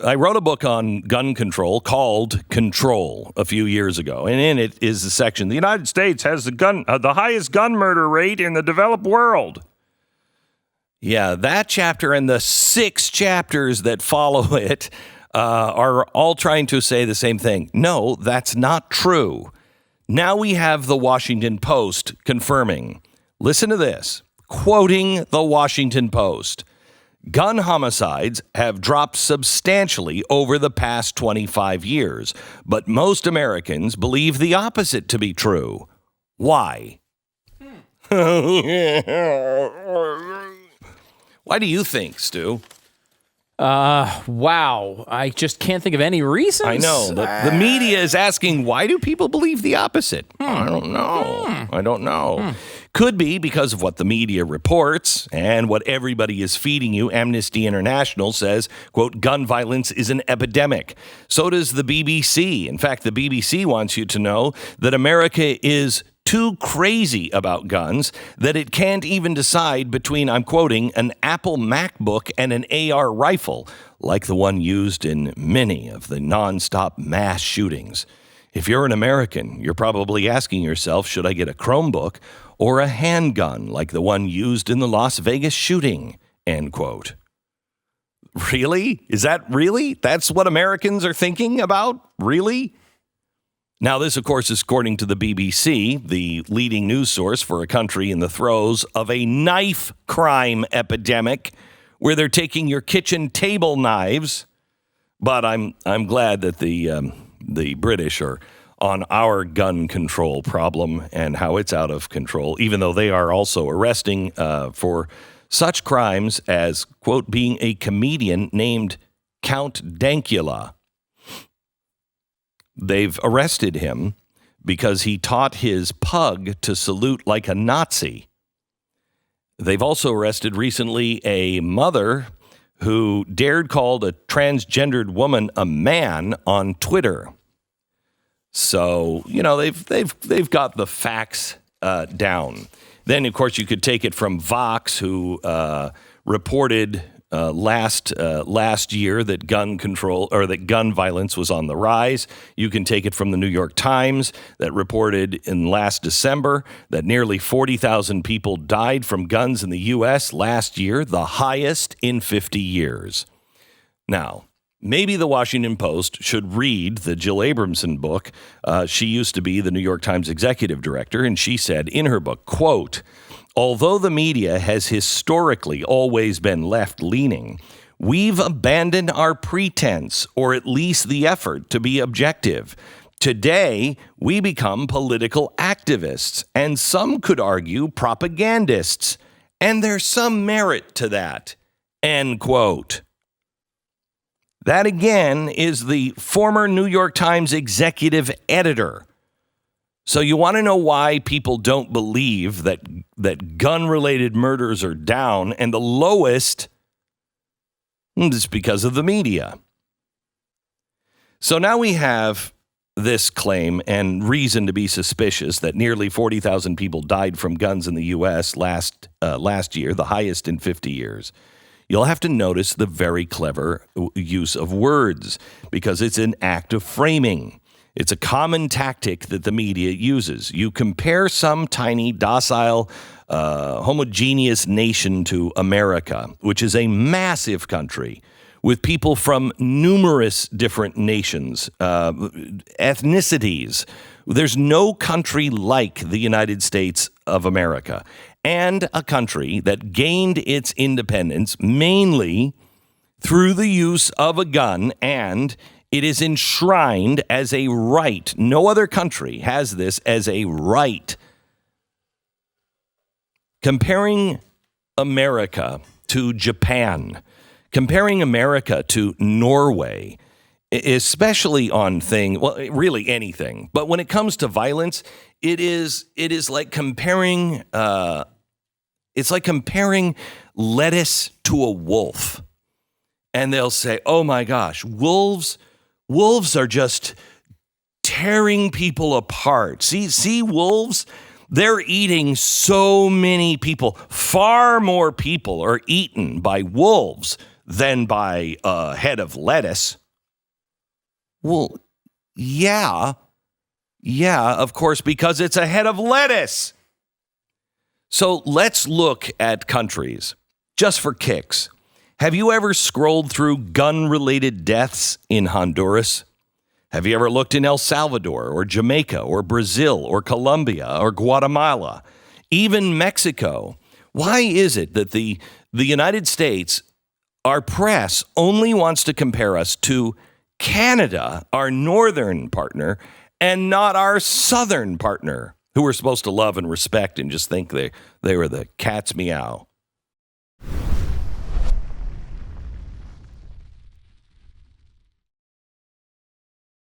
I wrote a book on gun control called Control a few years ago, and in it is the section, the United States has the highest gun murder rate in the developed world. Yeah, that chapter and the 6 chapters that follow it are all trying to say the same thing. No, that's not true. Now we have the Washington Post confirming. Listen to this, quoting the Washington Post. Gun homicides have dropped substantially over the past 25 years, but most Americans believe the opposite to be true. Why? Why do you think, Stu? Wow. I just can't think of any reasons. I know. The media is asking, why do people believe the opposite? I don't know. Could be because of what the media reports and what everybody is feeding you. Amnesty International says, quote, gun violence is an epidemic. So does the BBC. In fact, the BBC wants you to know that America is too crazy about guns that it can't even decide between, I'm quoting, an Apple MacBook and an AR rifle, like the one used in many of the nonstop mass shootings. If you're an American, you're probably asking yourself, should I get a Chromebook or a handgun like the one used in the Las Vegas shooting, end quote. Really? Is that really? That's what Americans are thinking about? Really? Now, this, of course, is according to the BBC, the leading news source for a country in the throes of a knife crime epidemic where they're taking your kitchen table knives. But I'm glad that the British are on our gun control problem and how it's out of control, even though they are also arresting for such crimes as, quote, being a comedian named Count Dankula. They've arrested him because he taught his pug to salute like a Nazi. They've also arrested recently a mother who dared call a transgendered woman a man on Twitter. So, you know, they've got the facts down. Then, of course, you could take it from Vox, who reported last year that gun control or that gun violence was on the rise. You can take it from the New York Times that reported in last December that nearly 40,000 people died from guns in the U.S. last year, the highest in 50 years. Now, maybe the Washington Post should read the Jill Abramson book. She used to be the New York Times executive director, and she said in her book, quote, although the media has historically always been left-leaning, we've abandoned our pretense, or at least the effort, to be objective. Today, we become political activists, and some could argue propagandists, and there's some merit to that, end quote. That, again, is the former New York Times executive editor. So you want to know why people don't believe that gun-related murders are down and the lowest? It's because of the media. So now we have this claim and reason to be suspicious that nearly 40,000 people died from guns in the U.S. last year, the highest in 50 years. You'll have to notice the very clever use of words because it's an act of framing. It's a common tactic that the media uses. You compare some tiny, docile, homogeneous nation to America, which is a massive country with people from numerous different nations, ethnicities. There's no country like the United States of America, and a country that gained its independence mainly through the use of a gun, and it is enshrined as a right. No other country has this as a right. Comparing America to Japan, comparing America to Norway, especially on really anything. But when it comes to violence, it is like comparing lettuce to a wolf. And they'll say, "Oh my gosh, wolves are just tearing people apart. See wolves? They're eating so many people. Far more people are eaten by wolves than by a head of lettuce. Well, yeah, of course, because it's a head of lettuce. So let's look at countries just for kicks. Have you ever scrolled through gun-related deaths in Honduras? Have you ever looked in El Salvador or Jamaica or Brazil or Colombia or Guatemala, even Mexico? Why is it that the United States, our press, only wants to compare us to Canada, our northern partner, and not our southern partner, who we're supposed to love and respect and just think they were the cat's meow?